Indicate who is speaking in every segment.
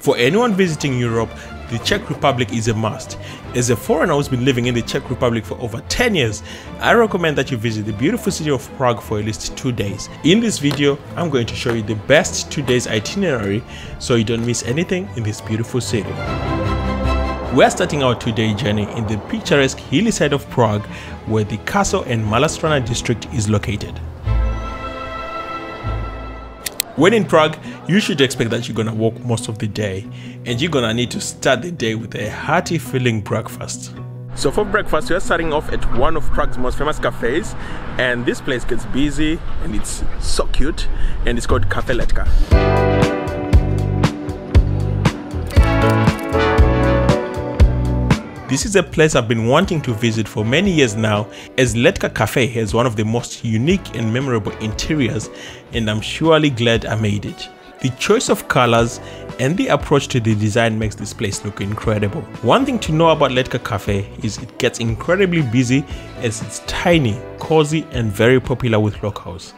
Speaker 1: For anyone visiting Europe, the Czech Republic is a must. As a foreigner who's been living in the Czech Republic for over 10 years, I recommend that you visit the beautiful city of Prague for at least 2 days. In this video, I'm going to show you the best 2 days itinerary so you don't miss anything in this beautiful city. We're starting our 2-day journey in the picturesque hilly side of Prague, where the Castle and Malastrana district is located. When in Prague, you should expect that you're gonna walk most of the day, and you're gonna need to start the day with a hearty filling breakfast. So for breakfast, we're starting off at one of Prague's most famous cafes, and this place gets busy and it's so cute, and it's called Cafe Letka. This is a place I've been wanting to visit for many years now, as Letka Cafe has one of the most unique and memorable interiors, and I'm surely glad I made it. The choice of colors and the approach to the design makes this place look incredible. One thing to know about Letka Cafe is it gets incredibly busy, as it's tiny, cozy and very popular with locals.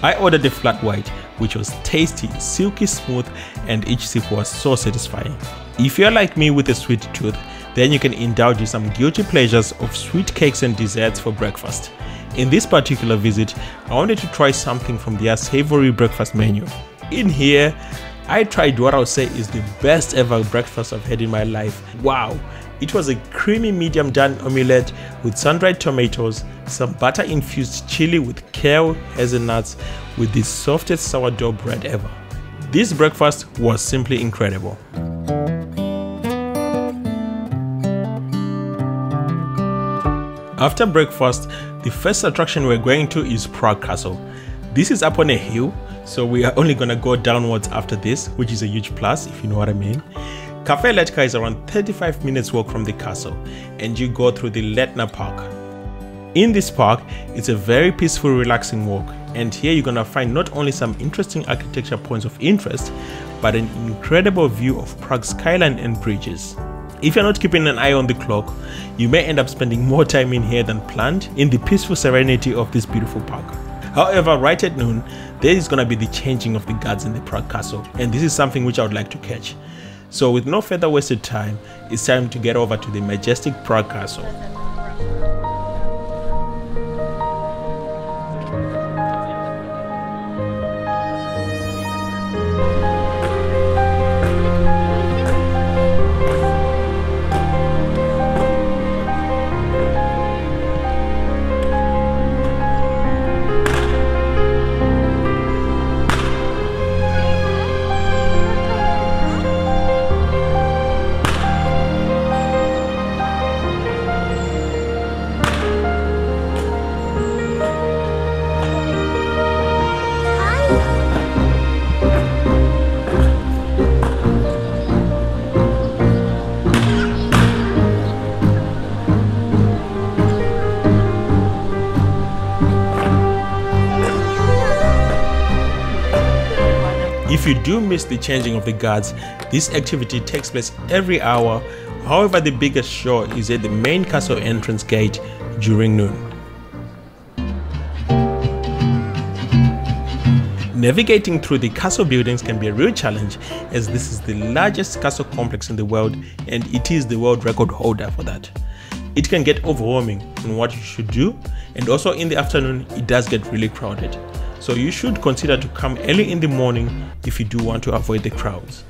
Speaker 1: I ordered the flat white, which was tasty, silky smooth, and each sip was so satisfying. If you're like me with a sweet tooth, then you can indulge in some guilty pleasures of sweet cakes and desserts for breakfast. In this particular visit, I wanted to try something from their savory breakfast menu. In here, I tried what I'll say is the best ever breakfast I've had in my life. Wow! It was a creamy medium done omelette with sun-dried tomatoes, some butter-infused chili with kale hazelnuts, with the softest sourdough bread ever. This breakfast was simply incredible. After breakfast, the first attraction we're going to is Prague Castle. This is up on a hill, so we are only gonna go downwards after this, which is a huge plus if you know what I mean. Cafe Letka is around 35 minutes walk from the castle, and you go through the Letna Park. In this park, it's a very peaceful, relaxing walk, and here you're gonna find not only some interesting architecture points of interest, but an incredible view of Prague's skyline and bridges. If you're not keeping an eye on the clock, you may end up spending more time in here than planned in the peaceful serenity of this beautiful park. However, right at noon, there is gonna be the changing of the guards in the Prague Castle, and this is something which I would like to catch. So with no further wasted time, it's time to get over to the majestic Prague Castle. If you do miss the changing of the guards, this activity takes place every hour. However, the biggest show is at the main castle entrance gate during noon. Navigating through the castle buildings can be a real challenge, as this is the largest castle complex in the world, and it is the world record holder for that. It can get overwhelming on what you should do, and also in the afternoon it does get really crowded. So you should consider to come early in the morning if you do want to avoid the crowds.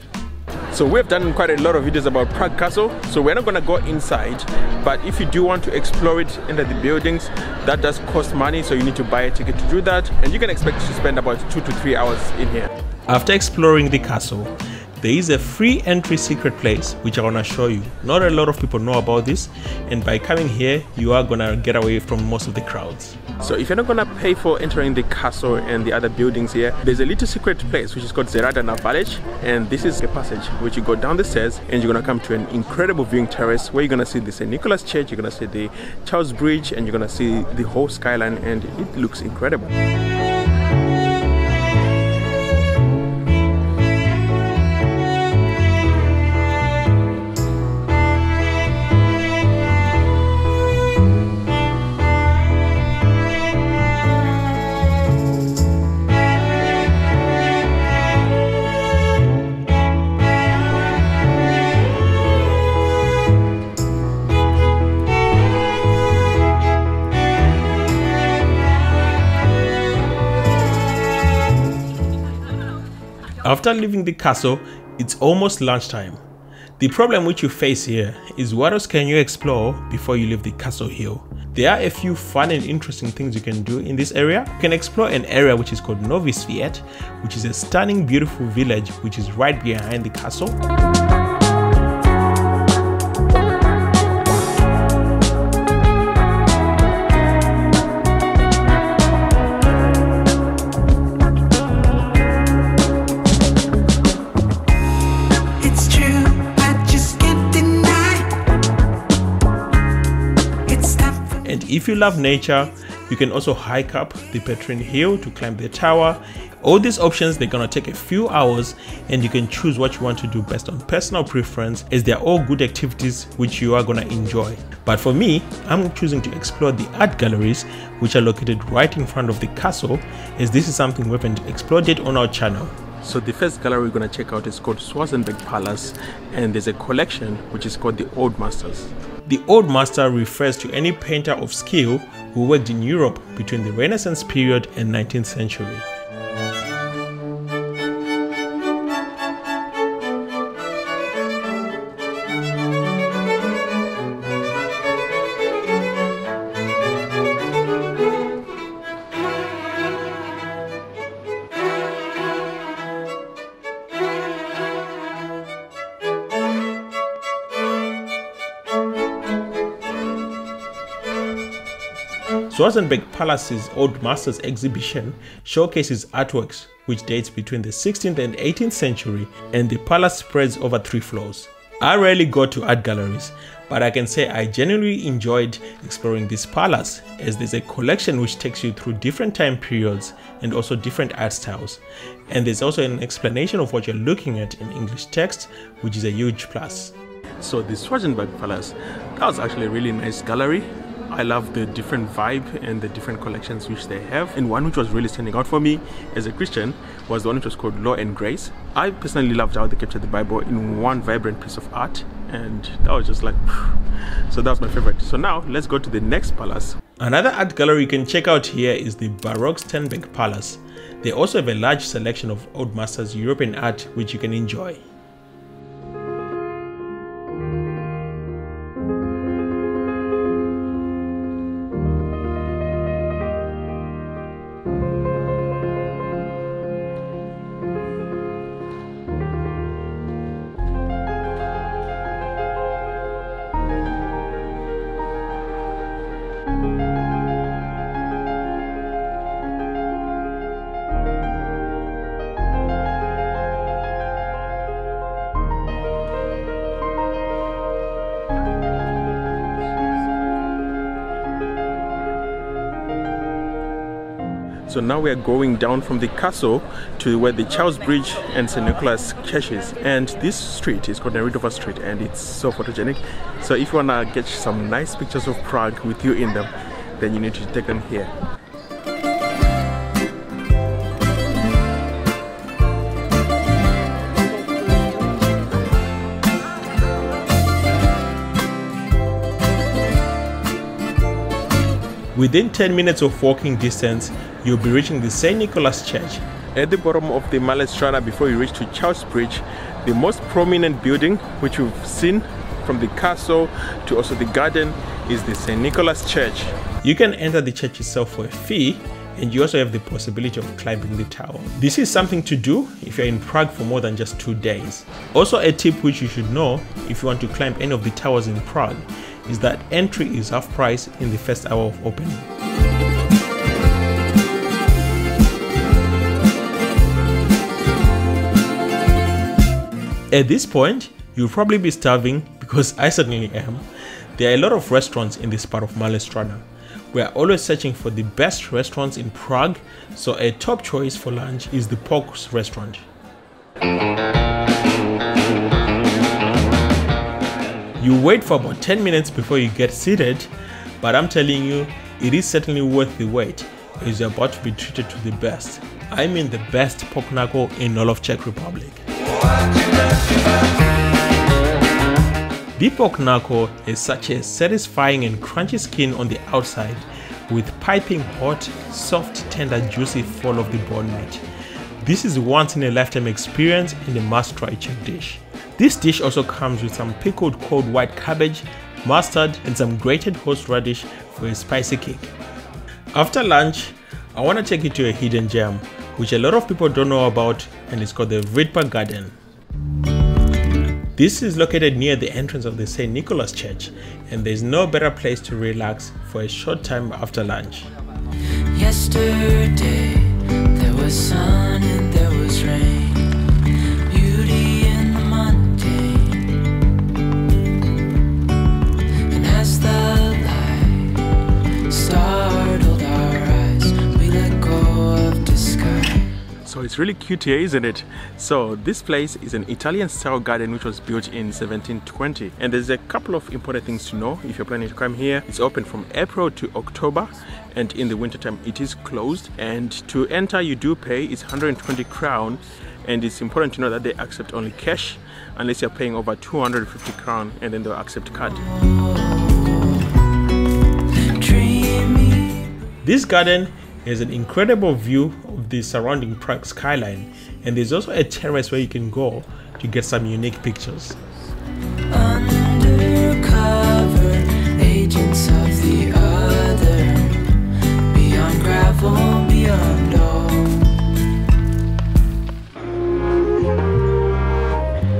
Speaker 1: So we've done quite a lot of videos about Prague Castle, so we're not going to go inside, but if you do want to explore it under the buildings, that does cost money, so you need to buy a ticket to do that, and you can expect to spend about 2 to 3 hours in here. After exploring the castle, there is a free entry secret place which I want to show you. Not a lot of people know about this, and by coming here you are gonna get away from most of the crowds. So if you're not gonna pay for entering the castle and the other buildings here, there's a little secret place which is called Zeradana Village, and this is a passage which you go down the stairs and you're gonna come to an incredible viewing terrace where you're gonna see the St. Nicholas Church, you're gonna see the Charles Bridge, and you're gonna see the whole skyline, and it looks incredible. After leaving the castle, it's almost lunchtime. The problem which you face here is what else can you explore before you leave the castle hill. There are a few fun and interesting things you can do in this area. You can explore an area which is called Novi Sviat, which is a stunning beautiful village which is right behind the castle. And if you love nature, you can also hike up the Petrine Hill to climb the tower. All these options, they're gonna take a few hours and you can choose what you want to do based on personal preference, as they're all good activities which you are gonna enjoy. But for me, I'm choosing to explore the art galleries which are located right in front of the castle, as this is something we haven't explored yet on our channel. So the first gallery we're gonna check out is called Schwarzenberg Palace, and there's a collection which is called the Old Masters. The Old Master refers to any painter of skill who worked in Europe between the Renaissance period and 19th century. Schwarzenberg Palace's Old Masters exhibition showcases artworks which dates between the 16th and 18th century, and the palace spreads over 3 floors. I rarely go to art galleries, but I can say I genuinely enjoyed exploring this palace, as there's a collection which takes you through different time periods and also different art styles. And there's also an explanation of what you're looking at in English text, which is a huge plus. So the Schwarzenberg Palace, that was actually a really nice gallery. I love the different vibe and the different collections which they have. And one which was really standing out for me as a Christian was the one which was called Law and Grace. I personally loved how they captured the Bible in one vibrant piece of art, and that was just like, so that was my favorite. So now let's go to the next palace. Another art gallery you can check out here is the Baroque Sternberg Palace. They also have a large selection of Old Masters European art which you can enjoy. So now we are going down from the castle to where the Charles Bridge and St. Nicholas Church is, and this street is called Neridova Street, and it's so photogenic. So if you want to get some nice pictures of Prague with you in them, then you need to take them here. Within 10 minutes of walking distance, you'll be reaching the St. Nicholas Church. At the bottom of the Mare Strana, before you reach to Charles Bridge, the most prominent building which we've seen from the castle to also the garden is the St. Nicholas Church. You can enter the church itself for a fee, and you also have the possibility of climbing the tower. This is something to do if you're in Prague for more than just 2 days. Also, a tip which you should know if you want to climb any of the towers in Prague is that entry is half price in the first hour of opening. At this point, you'll probably be starving, because I certainly am. There are a lot of restaurants in this part of Mare Strana. We are always searching for the best restaurants in Prague, so a top choice for lunch is the Pork's restaurant. You wait for about 10 minutes before you get seated, but I'm telling you, it is certainly worth the wait, as you're about to be treated to the best. I mean the best pork knuckle in all of Czech Republic. The pork knuckle has such a satisfying and crunchy skin on the outside, with piping hot, soft, tender, juicy fall of the bone meat. This is a once in a lifetime experience and a must try Czech dish. This dish also comes with some pickled cold white cabbage, mustard and some grated horseradish for a spicy kick. After lunch, I want to take you to a hidden gem which a lot of people don't know about, and it's called the Prague Garden. This is located near the entrance of the St. Nicholas Church, and there's no better place to relax for a short time after lunch.
Speaker 2: Yesterday there was sun and there was rain, beauty in the mundane, and as the light startled our eyes, we let go of disguise.
Speaker 1: So it's really cute here, isn't it? So this place is an Italian style garden which was built in 1720, and there's a couple of important things to know if you're planning to come here. It's open from April to October, and in the wintertime it is closed, and to enter you do pay. It's 120 crown, and it's important to know that they accept only cash unless you're paying over 250 crown, and then they'll accept card. This garden has an incredible view of the surrounding Prague skyline, and there's also a terrace where you can go to get some unique pictures.
Speaker 2: Undercover agents of the other, beyond gravel, beyond all.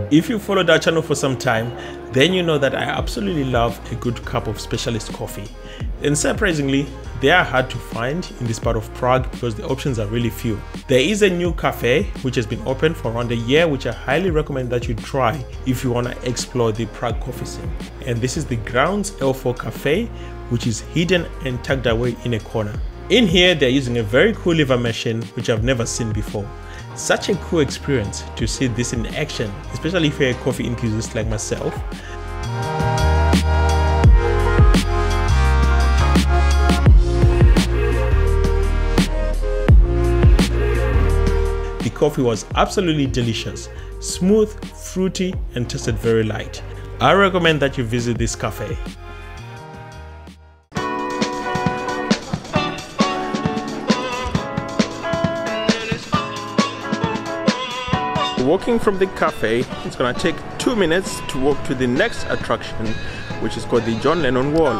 Speaker 1: If you followed our channel for some time, then you know that I absolutely love a good cup of specialist coffee. And surprisingly, they are hard to find in this part of Prague because the options are really few. There is a new cafe which has been open for around a year, which I highly recommend that you try if you want to explore the Prague coffee scene. And this is the Grounds L4 Cafe, which is hidden and tucked away in a corner. In here, they're using a very cool lever machine which I've never seen before. Such a cool experience to see this in action, especially if you're a coffee enthusiast like myself. The coffee was absolutely delicious, smooth, fruity and tasted very light. I recommend that you visit this cafe. Walking from the cafe, it's gonna take 2 minutes to walk to the next attraction, which is called the John Lennon Wall.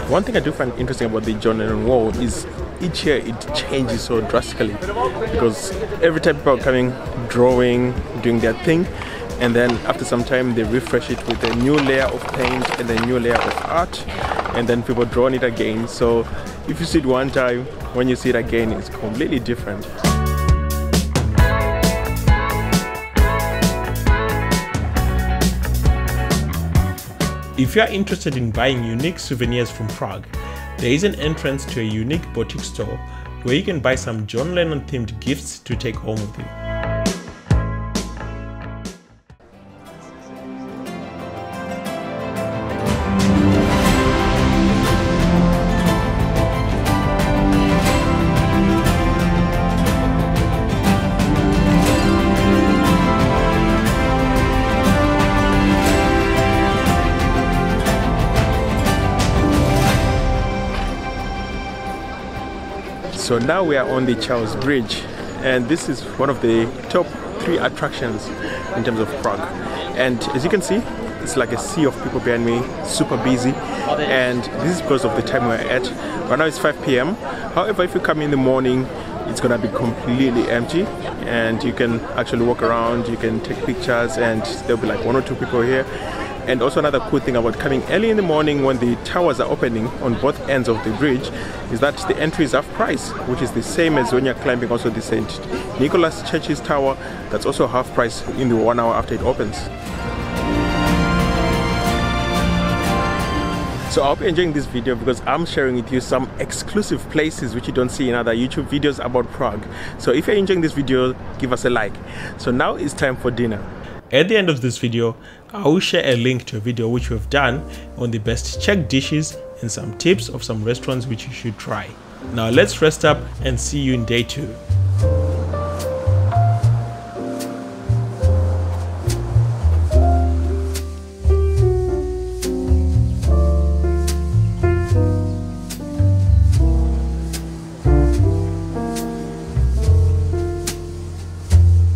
Speaker 1: One thing I do find interesting about the John Lennon Wall is each year it changes so drastically, because every time people are coming, drawing, doing their thing, and then after some time they refresh it with a new layer of paint and a new layer of art, and then people draw on it again. So if you see it one time, when you see it again, it's completely different. If you are interested in buying unique souvenirs from Prague, there is an entrance to a unique boutique store where you can buy some John Lennon themed gifts to take home with you. So now we are on the Charles Bridge, and this is one of the top 3 attractions in terms of Prague. And as you can see, it's like a sea of people behind me, super busy, and this is because of the time we're at. Right now it's 5 p.m. However, if you come in the morning, it's gonna be completely empty, and you can actually walk around, you can take pictures, and there'll be like 1 or 2 people here. And also another cool thing about coming early in the morning when the towers are opening on both ends of the bridge is that the entry is half price, which is the same as when you're climbing also the St. Nicholas Church's tower. That's also half price in the 1 hour after it opens. So I hope you're enjoying this video, because I'm sharing with you some exclusive places which you don't see in other YouTube videos about Prague. So if you're enjoying this video, give us a like. So now it's time for dinner. At the end of this video, I will share a link to a video which we have done on the best Czech dishes and some tips of some restaurants which you should try. Now let's rest up and see you in day 2.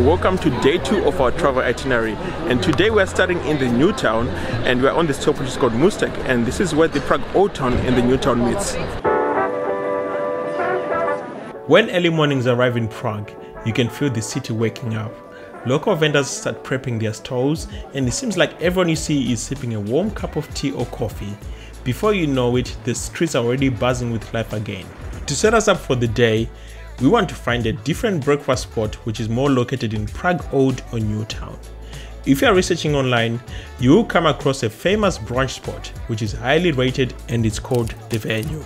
Speaker 1: welcome to day 2 of our travel itinerary, and today we're starting in the new town and we're on this stop which is called Mustek, and this is where the Prague Old Town and the new town meets. When early mornings arrive in Prague, you can feel the city waking up. Local vendors start prepping their stalls and it seems like everyone you see is sipping a warm cup of tea or coffee. Before you know it, the streets are already buzzing with life again. To set us up for the day, we want to find a different breakfast spot which is more located in Prague Old or New Town. If you are researching online, you will come across a famous brunch spot which is highly rated and it's called The Venue.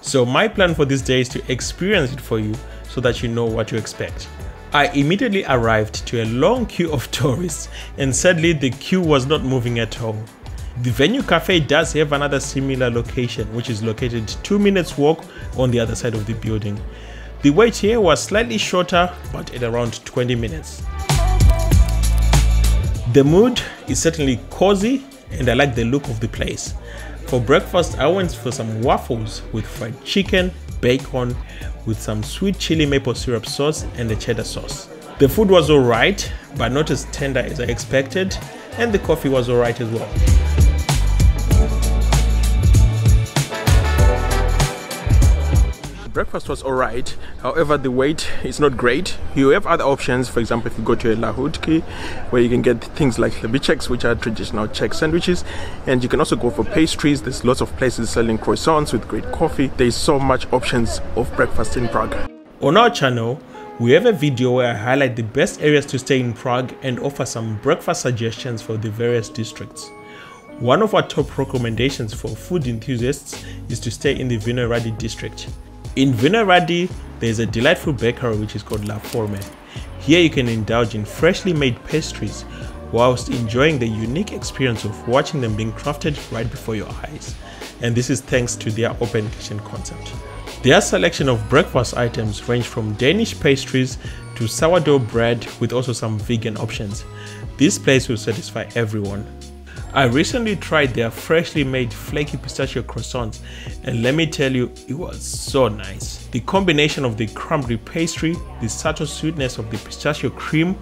Speaker 1: So my plan for this day is to experience it for you so that you know what to expect. I immediately arrived to a long queue of tourists and sadly the queue was not moving at all. The Venue Cafe does have another similar location which is located 2 minutes walk on the other side of the building. The wait here was slightly shorter but at around 20 minutes. The mood is certainly cozy and I like the look of the place. For breakfast I went for some waffles with fried chicken, bacon, with some sweet chili maple syrup sauce and a cheddar sauce. The food was alright but not as tender as I expected, and the coffee was alright as well. Breakfast was alright, however the wait is not great. You have other options, for example if you go to a lahutki where you can get things like lebicheks, which are traditional Czech sandwiches, and you can also go for pastries. There's lots of places selling croissants with great coffee. There's so much options of breakfast in Prague. On our channel we have a video where I highlight the best areas to stay in Prague and offer some breakfast suggestions for the various districts. One of our top recommendations for food enthusiasts is to stay in the Vinohrady district. In Vinohrady, there is a delightful bakery which is called La Forme. Here you can indulge in freshly made pastries whilst enjoying the unique experience of watching them being crafted right before your eyes. And this is thanks to their open kitchen concept. Their selection of breakfast items range from Danish pastries to sourdough bread with also some vegan options. This place will satisfy everyone. I recently tried their freshly made flaky pistachio croissants and let me tell you, it was so nice. The combination of the crumbly pastry, the subtle sweetness of the pistachio cream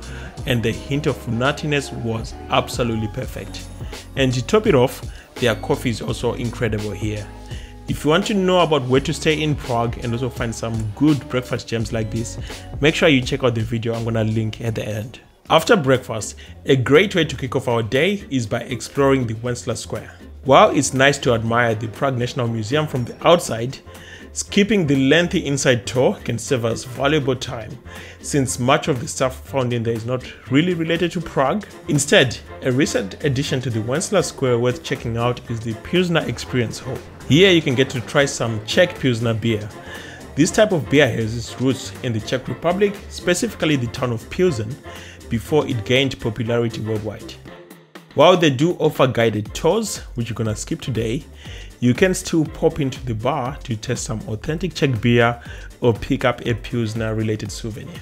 Speaker 1: and the hint of nuttiness was absolutely perfect. And to top it off, their coffee is also incredible here. If you want to know about where to stay in Prague and also find some good breakfast gems like this, make sure you check out the video I'm gonna link at the end. After breakfast, a great way to kick off our day is by exploring the Wenceslas Square. While it's nice to admire the Prague National Museum from the outside, skipping the lengthy inside tour can save us valuable time, since much of the stuff found in there is not really related to Prague. Instead, a recent addition to the Wenceslas Square worth checking out is the Pilsner Experience Hall. Here you can get to try some Czech Pilsner beer. This type of beer has its roots in the Czech Republic, specifically the town of Pilsen, before it gained popularity worldwide. While they do offer guided tours, which you're gonna skip today, you can still pop into the bar to test some authentic Czech beer or pick up a Pilsner related souvenir.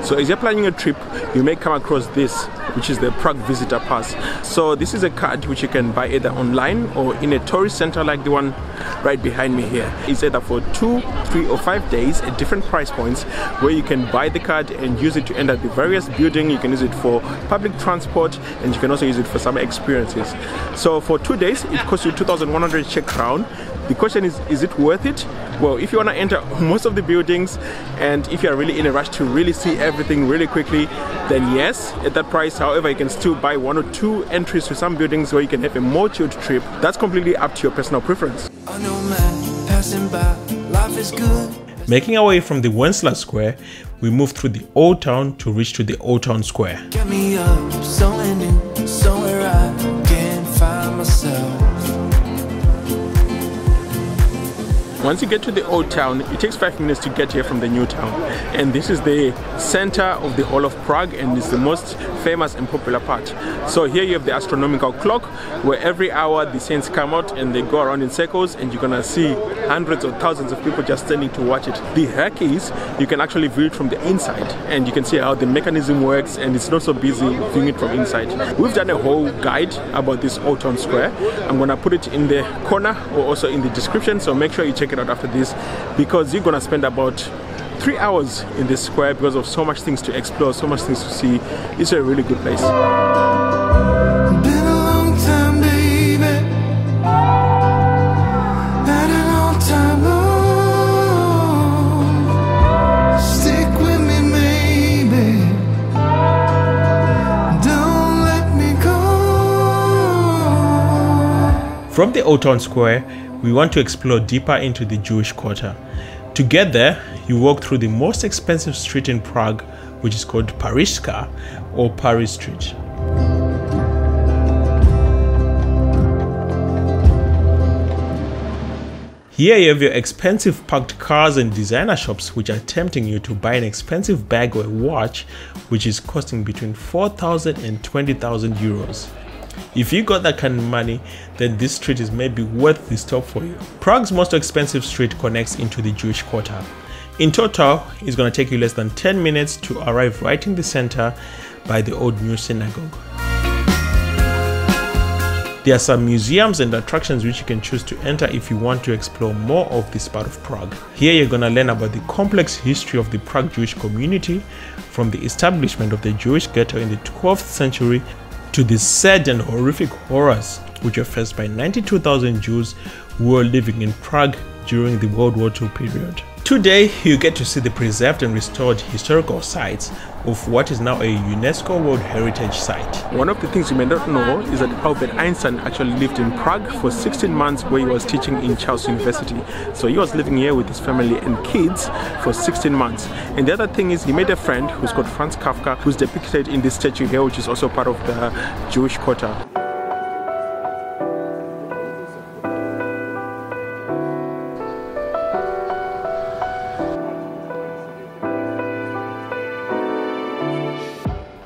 Speaker 1: So as you're planning a trip, you may come across this, which is the Prague Visitor Pass. So this is a card which you can buy either online or in a tourist center like the one right behind me here. It's either for 2, 3 or 5 days at different price points where you can buy the card and use it to enter the various buildings. You can use it for public transport and you can also use it for some experiences. So for 2 days it costs you 2,100 Czech crown. The question is it worth it? Well, if you want to enter most of the buildings and if you are really in a rush to really see everything really quickly, then yes, at that price. However, you can still buy 1 or 2 entries to some buildings where you can have a more chilled trip. That's completely up to your personal preference. Making our way from the Wenceslas Square, we move through the Old Town to reach to the Old Town Square.
Speaker 2: Get me up, somewhere new, somewhere I can find myself.
Speaker 1: Once you get to the old town, it takes 5 minutes to get here from the new town. And this is the center of the whole of Prague, and it's the most famous and popular part. So here you have the astronomical clock, where every hour the saints come out and they go around in circles, and you're gonna see hundreds or thousands of people just standing to watch it. The hack is you can actually view it from the inside, and you can see how the mechanism works, and it's not so busy viewing it from inside. We've done a whole guide about this old town square. I'm gonna put it in the corner or also in the description, so make sure you check it out after this, because you're gonna spend about 3 hours in this square because of so much things to explore, so much things to see. It's a really good place.
Speaker 2: Been a long time, baby. Been a long time, Lord. Stick with me, maybe. Don't let me go.
Speaker 1: From the Old Town Square, we want to explore deeper into the Jewish quarter. To get there, you walk through the most expensive street in Prague, which is called Paryžská or Paris Street. Here you have your expensive parked cars and designer shops, which are tempting you to buy an expensive bag or a watch, which is costing between 4,000 and 20,000 euros. If you got that kind of money, then this street is maybe worth the stop for you. Prague's most expensive street connects into the Jewish quarter. In total, it's going to take you less than 10 minutes to arrive right in the center by the old new synagogue. There are some museums and attractions which you can choose to enter if you want to explore more of this part of Prague. Here you're going to learn about the complex history of the Prague Jewish community, from the establishment of the Jewish ghetto in the 12th century to the sad and horrific horrors which were faced by 92,000 Jews who were living in Prague during the World War II period. Today, you get to see the preserved and restored historical sites of what is now a UNESCO World Heritage Site. One of the things you may not know is that Albert Einstein actually lived in Prague for 16 months where he was teaching in Charles University. So he was living here with his family and kids for 16 months. And the other thing is he made a friend who's called Franz Kafka, who's depicted in this statue here, which is also part of the Jewish quarter.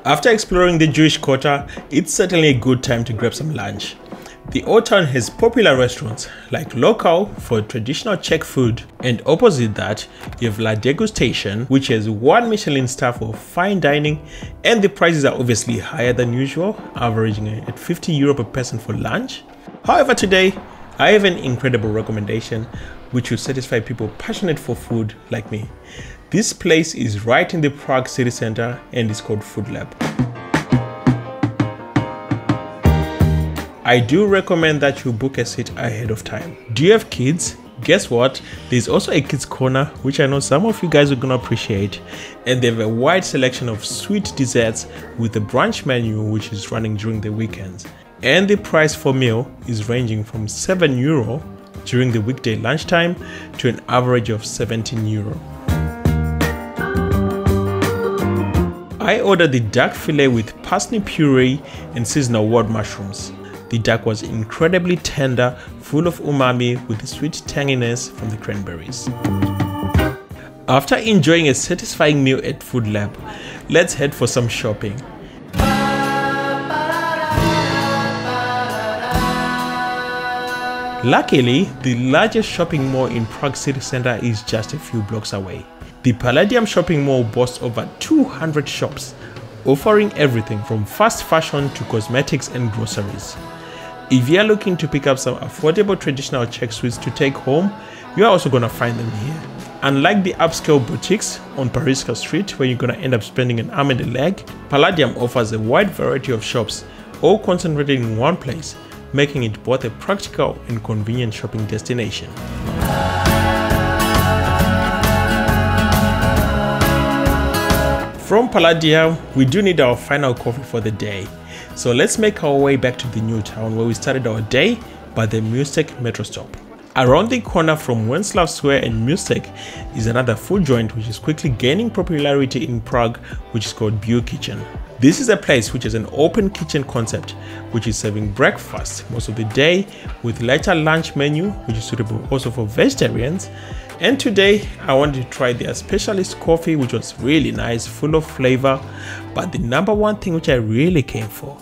Speaker 1: After exploring the Jewish quarter, it's certainly a good time to grab some lunch. The Old Town has popular restaurants like Local for traditional Czech food, and opposite that you have La Degustation, which has 1 Michelin star for fine dining, and the prices are obviously higher than usual, averaging at 50 euro per person for lunch. However, today I have an incredible recommendation which will satisfy people passionate for food like me. This place is right in the Prague city center and it's called Food Lab. I do recommend that you book a seat ahead of time. Do you have kids? Guess what? There's also a kids corner, which I know some of you guys are gonna appreciate, and they have a wide selection of sweet desserts with a brunch menu which is running during the weekends. And the price for meal is ranging from 7 euro during the weekday lunchtime to an average of 17 euro. I ordered the duck fillet with parsnip puree and seasonal wild mushrooms. The duck was incredibly tender, full of umami with the sweet tanginess from the cranberries. After enjoying a satisfying meal at Food Lab, let's head for some shopping. Luckily, the largest shopping mall in Prague city center is just a few blocks away. The Palladium shopping mall boasts over 200 shops, offering everything from fast fashion to cosmetics and groceries. If you are looking to pick up some affordable traditional Czech sweets to take home, you are also gonna find them here. Unlike the upscale boutiques on Paryžská Street where you're gonna end up spending an arm and a leg, Palladium offers a wide variety of shops, all concentrated in one place, making it both a practical and convenient shopping destination. From Palladium, we do need our final coffee for the day. So let's make our way back to the new town where we started our day by the Mustek metro stop. Around the corner from Wenslav Square and Mustek is another food joint which is quickly gaining popularity in Prague, which is called Beer Kitchen. This is a place which is an open kitchen concept, which is serving breakfast most of the day with lighter lunch menu, which is suitable also for vegetarians. And today I wanted to try their specialist coffee, which was really nice, full of flavor, but the number one thing which I really came for.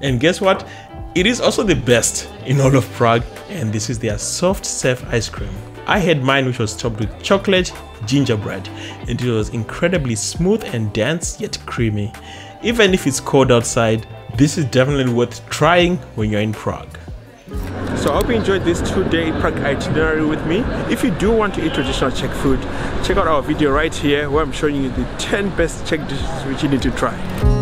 Speaker 1: And guess what? It is also the best in all of Prague, and this is their soft serve ice cream. I had mine, which was topped with chocolate gingerbread, and it was incredibly smooth and dense yet creamy. Even if it's cold outside, this is definitely worth trying when you're in Prague. So I hope you enjoyed this 2-day Prague itinerary with me. If you do want to eat traditional Czech food, check out our video right here where I'm showing you the 10 best Czech dishes which you need to try.